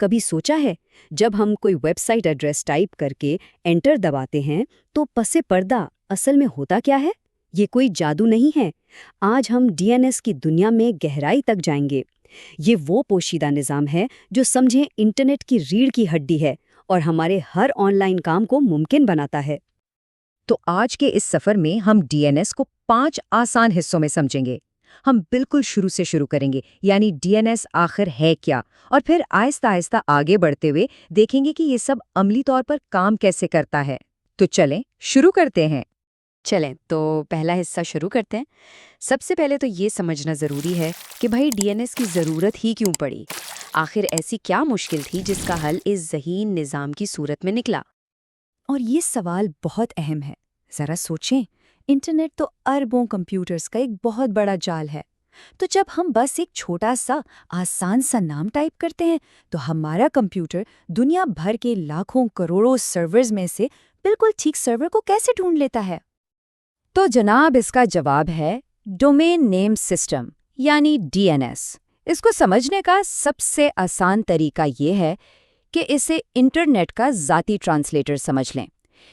کبھی سوچا ہے جب ہم کوئی ویب سائٹ ایڈریس ٹائپ کر کے انٹر دباتے ہیں تو پس پردہ اصل میں ہوتا کیا ہے؟ یہ کوئی جادو نہیں ہے۔ آج ہم ڈی این ایس کی دنیا میں گہرائی تک جائیں گے۔ یہ وہ پوشیدہ نظام ہے جو سمجھیں انٹرنیٹ کی ریڑھ کی ہڈی ہے اور ہمارے ہر آن لائن کام کو ممکن بناتا ہے۔ تو آج کے اس سفر میں ہم ڈی این ایس کو 5 آسان حصوں میں سمجھیں گے۔ ہم بالکل شروع سے شروع کریں گے، یعنی ڈی این ایس آخر ہے کیا، اور پھر آہستہ آہستہ آگے بڑھتے ہوئے دیکھیں گے کہ یہ سب عملی طور پر کام کیسے کرتا ہے۔ تو چلیں شروع کرتے ہیں۔ چلیں تو پہلا حصہ شروع کرتے ہیں۔ سب سے پہلے تو یہ سمجھنا ضروری ہے کہ بھائی ڈی این ایس کی ضرورت ہی کیوں پڑی؟ آخر ایسی کیا مشکل تھی جس کا حل اس ذہین نظام کی صورت میں نکلا؟ اور یہ سوال بہت اہم ہے۔ ذرا سوچیں، انٹرنیٹ تو اربوں کمپیوٹرز کا ایک بہت بڑا جال ہے۔ تو جب ہم بس ایک چھوٹا سا آسان سا نام ٹائپ کرتے ہیں تو ہمارا کمپیوٹر دنیا بھر کے لاکھوں کروڑوں سرورز میں سے بالکل ٹھیک سرور کو کیسے ڈھونڈ لیتا ہے؟ تو جناب اس کا جواب ہے ڈومین نیم سسٹم، یعنی ڈی این ایس۔ اس کو سمجھنے کا سب سے آسان طریقہ یہ ہے کہ اسے انٹرنیٹ کا ذاتی ٹرانسلیٹر سمجھ لیں۔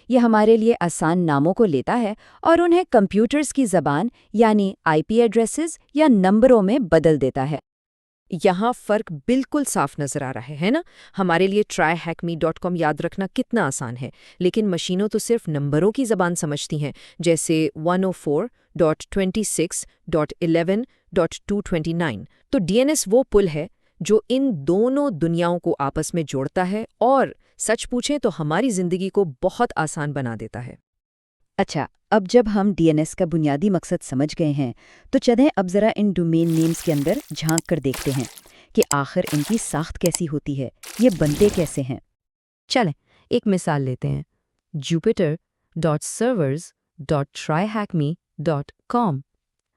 یہ ہمارے لیے آسان ناموں کو لیتا ہے اور انہیں کمپیوٹرز کی زبان یعنی آئی پی ایڈریسز یا نمبروں میں بدل دیتا ہے۔ یہاں فرق بالکل صاف نظر آ رہا ہے نا؟ ہمارے لیے tryhackme.com یاد رکھنا کتنا آسان ہے، لیکن مشینوں تو صرف نمبروں کی زبان سمجھتی ہیں، جیسے 104.26.11.229۔ تو ڈی این ایس وہ پل ہے جو ان دونوں دنیاؤں کو آپس میں جوڑتا ہے اور سچ پوچھیں تو ہماری زندگی کو بہت آسان بنا دیتا ہے۔ اچھا، اب جب ہم ڈی این ایس کا بنیادی مقصد سمجھ گئے ہیں تو چلیں اب ذرا ان ڈومین نیمز کے اندر جھانک کر دیکھتے ہیں کہ آخر ان کی ساخت کیسی ہوتی ہے، یہ بنتے کیسے ہیں۔ چلیں ایک مثال لیتے ہیں، jupiter.servers.tryhackme.com۔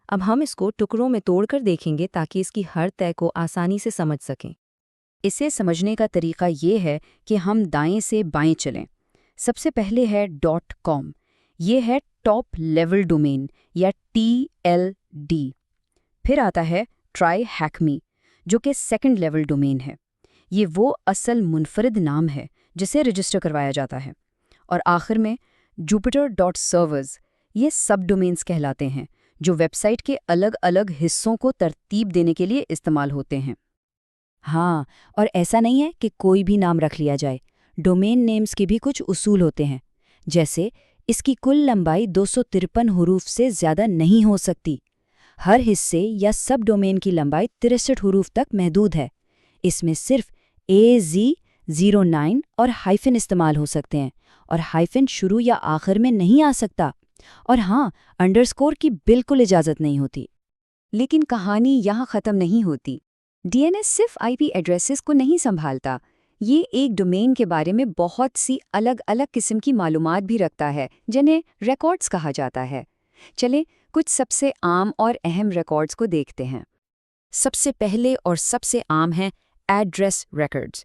اب ہم اس کو ٹکڑوں میں توڑ کر دیکھیں گے تاکہ اس کی ہر طے کو آسانی سے سمجھ سکیں۔ اسے سمجھنے کا طریقہ یہ ہے کہ ہم دائیں سے بائیں چلیں۔ سب سے پہلے ہے .com، یہ ہے ٹاپ لیول ڈومین یا TLD۔ پھر آتا ہے TryHackMe جو کہ سیکنڈ لیول ڈومین ہے۔ یہ وہ اصل منفرد نام ہے جسے رجسٹر کروایا جاتا ہے۔ اور آخر میں jupiter.servers، یہ سب ڈومینز کہلاتے ہیں جو ویب سائٹ کے الگ الگ حصوں کو ترتیب دینے کے لیے استعمال ہوتے ہیں۔ ہاں، اور ایسا نہیں ہے کہ کوئی بھی نام رکھ لیا جائے۔ ڈومین نیمز کے بھی کچھ اصول ہوتے ہیں، جیسے اس کی کل لمبائی 253 حروف سے زیادہ نہیں ہو سکتی۔ ہر حصے یا سب ڈومین کی لمبائی 63 حروف تک محدود ہے۔ اس میں صرف AZ09 اور ہائفن استعمال ہو سکتے ہیں، اور ہائفن شروع یا آخر میں نہیں آ سکتا۔ اور ہاں، انڈرسکور کی بالکل اجازت نہیں ہوتی۔ لیکن کہانی یہاں ختم نہیں ہوتی۔ ڈی این ایس صرف آئی پی ایڈریسز کو نہیں سنبھالتا، یہ ایک ڈومین کے بارے میں بہت سی الگ الگ قسم کی معلومات بھی رکھتا ہے جنہیں ریکارڈز کہا جاتا ہے۔ چلیں کچھ سب سے عام اور اہم ریکارڈز کو دیکھتے ہیں۔ سب سے پہلے اور سب سے عام ہیں ایڈریس ریکارڈز۔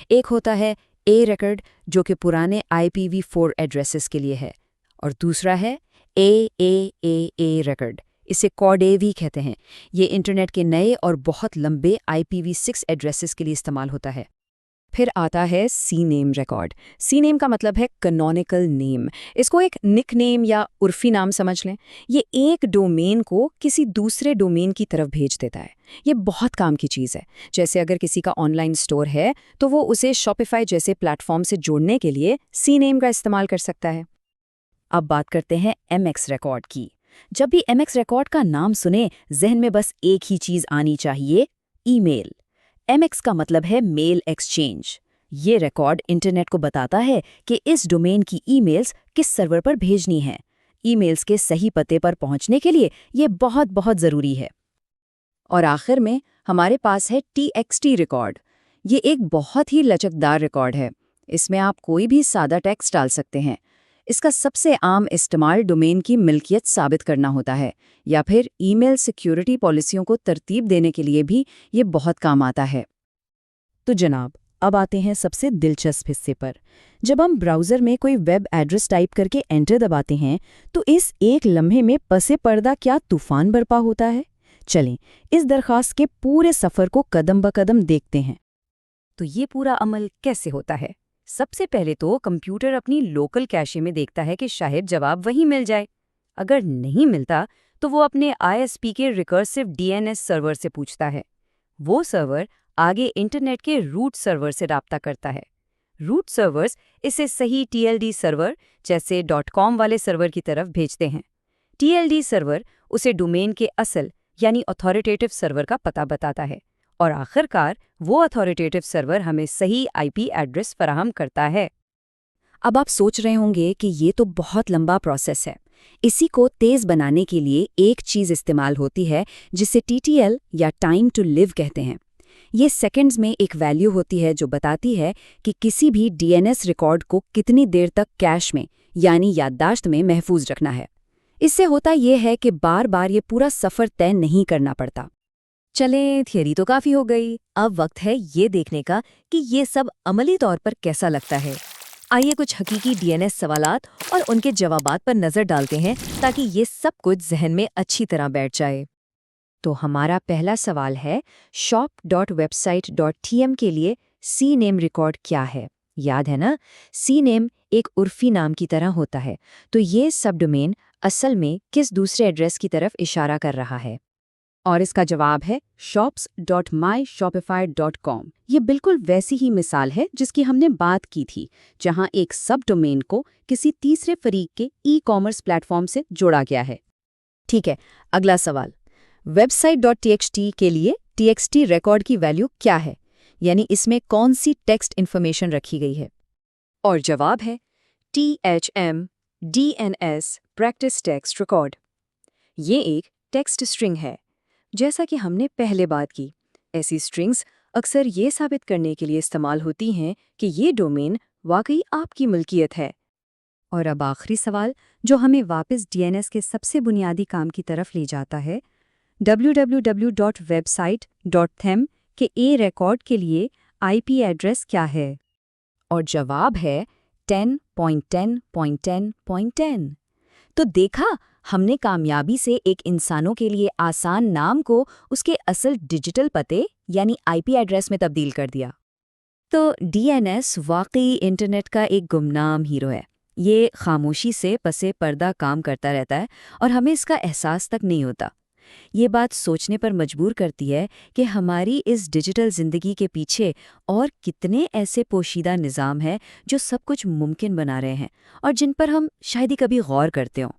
ایک ہوتا ہے اے ریکارڈ جو کہ پرانے IPv4 ایڈریسز کے لیے ہے، اور دوسرا ہے AAA ریکارڈ، اسے کوڈ اے بھی کہتے ہیں۔ یہ انٹرنیٹ کے نئے اور بہت لمبے IPv6 ایڈریسز کے لیے استعمال ہوتا ہے۔ پھر آتا ہے سی نیم ریکارڈ۔ سی نیم کا مطلب ہے کینونیکل نیم۔ اس کو ایک نک نیم یا عرفی نام سمجھ لیں۔ یہ ایک ڈومین کو کسی دوسرے ڈومین کی طرف بھیج دیتا ہے۔ یہ بہت کام کی چیز ہے۔ جیسے اگر کسی کا آن لائن اسٹور ہے تو وہ اسے شاپیفائی جیسے پلیٹ فارم سے جوڑنے کے لیے سی نیم کا استعمال کر سکتا ہے۔ اب بات کرتے ہیں MX ریکارڈ کی۔ جب بھی MX ریکارڈ کا نام سنیں ذہن میں بس ایک ہی چیز آنی چاہیے، ای میل۔ MX کا مطلب ہے میل ایکسچینج۔ یہ ریکارڈ انٹرنیٹ کو بتاتا ہے کہ اس ڈومین کی ای میلز کس سرور پر بھیجنی ہیں۔ ای میلز کے صحیح پتے پر پہنچنے کے لیے یہ بہت بہت ضروری ہے۔ اور آخر میں ہمارے پاس ہے TXT ریکارڈ۔ یہ ایک بہت ہی لچکدار ریکارڈ ہے۔ اس میں آپ کوئی بھی سادہ ٹیکسٹ ڈال سکتے ہیں۔ اس کا سب سے عام استعمال ڈومین کی ملکیت ثابت کرنا ہوتا ہے، یا پھر ای میل سیکیورٹی پالیسیوں کو ترتیب دینے کے لیے بھی یہ بہت کام آتا ہے۔ تو جناب، اب آتے ہیں سب سے دلچسپ حصے پر۔ جب ہم براؤزر میں کوئی ویب ایڈریس ٹائپ کر کے انٹر دباتے ہیں تو اس ایک لمحے میں پس پردہ کیا طوفان برپا ہوتا ہے؟ چلیں اس درخواست کے پورے سفر کو قدم بقدم دیکھتے ہیں۔ تو یہ پورا عمل کیسے ہوتا ہے؟ سب سے پہلے تو کمپیوٹر اپنی لوکل کیشے میں دیکھتا ہے کہ شاید جواب وہیں مل جائے۔ اگر نہیں ملتا تو وہ اپنے ISP کے ریکرسو DNS سرور سے پوچھتا ہے۔ وہ سرور آگے انٹرنیٹ کے روٹ سرور سے رابطہ کرتا ہے۔ روٹ سرورز اسے صحیح TLD سرور جیسے .com والے سرور کی طرف بھیجتے ہیں۔ TLD سرور اسے ڈومین کے اصل یعنی اتھارٹیٹیو سرور کا پتہ بتاتا ہے، اور آخر کار وہ اتھارٹیٹیو سرور ہمیں صحیح IP ایڈریس فراہم کرتا ہے۔ اب آپ سوچ رہے ہوں گے کہ یہ تو بہت لمبا پروسیس ہے۔ اسی کو تیز بنانے کے لیے ایک چیز استعمال ہوتی ہے جسے TTL یا ٹائم ٹو لیو کہتے ہیں۔ یہ سیکنڈز میں ایک ویلیو ہوتی ہے جو بتاتی ہے کہ کسی بھی DNS ریکارڈ کو کتنی دیر تک کیش میں یعنی یادداشت میں محفوظ رکھنا ہے۔ اس سے ہوتا یہ ہے کہ بار بار یہ پورا سفر طے نہیں کرنا پڑتا۔ چلیں، تھیوری تو کافی ہو گئی، اب وقت ہے یہ دیکھنے کا کہ یہ سب عملی طور پر کیسا لگتا ہے۔ آئیے کچھ حقیقی DNS سوالات اور ان کے جوابات پر نظر ڈالتے ہیں تاکہ یہ سب کچھ ذہن میں اچھی طرح بیٹھ جائے۔ تو ہمارا پہلا سوال ہے shop.website.tm کے لیے سی نیم ریکارڈ کیا ہے؟ یاد ہے نا، سی نیم ایک عرفی نام کی طرح ہوتا ہے، تو یہ سب ڈومین اصل میں کس دوسرے ایڈریس کی طرف اشارہ کر رہا ہے؟ اور اس کا جواب ہے shops.myshopify.com۔ یہ بالکل ویسی ہی مثال ہے جس کی ہم نے بات کی تھی، جہاں ایک سب ڈومین کو کسی تیسرے فریق کے ای-کامرس پلیٹ فارم سے جوڑا گیا ہے۔ ٹھیک ہے، اگلا سوال، website.txt کے لیے TXT ریکارڈ کی ویلیو کیا ہے؟ یعنی اس میں کون سی ٹیکسٹ انفارمیشن رکھی گئی ہے؟ اور جواب ہے THM DNS practice text record. یہ ایک ٹیکسٹ اسٹرنگ ہے۔ جیسا کہ ہم نے پہلے بات کی، ایسی اسٹرنگز اکثر یہ ثابت کرنے کے لیے استعمال ہوتی ہیں کہ یہ ڈومین واقعی آپ کی ملکیت ہے۔ اور اب آخری سوال جو ہمیں واپس DNS کے سب سے بنیادی کام کی طرف لے جاتا ہے، www.website.them کے A ریکارڈ کے لیے IP ایڈریس کیا ہے؟ اور جواب ہے 10.10.10.10۔ تو دیکھا، ہم نے کامیابی سے ایک انسانوں کے لیے آسان نام کو اس کے اصل ڈیجیٹل پتے یعنی IP ایڈریس میں تبدیل کر دیا۔ تو DNS واقعی انٹرنیٹ کا ایک گمنام ہیرو ہے۔ یہ خاموشی سے پسے پردہ کام کرتا رہتا ہے اور ہمیں اس کا احساس تک نہیں ہوتا۔ یہ بات سوچنے پر مجبور کرتی ہے کہ ہماری اس ڈیجیٹل زندگی کے پیچھے اور کتنے ایسے پوشیدہ نظام ہیں جو سب کچھ ممکن بنا رہے ہیں اور جن پر ہم شاید ہی کبھی غور کرتے ہوں۔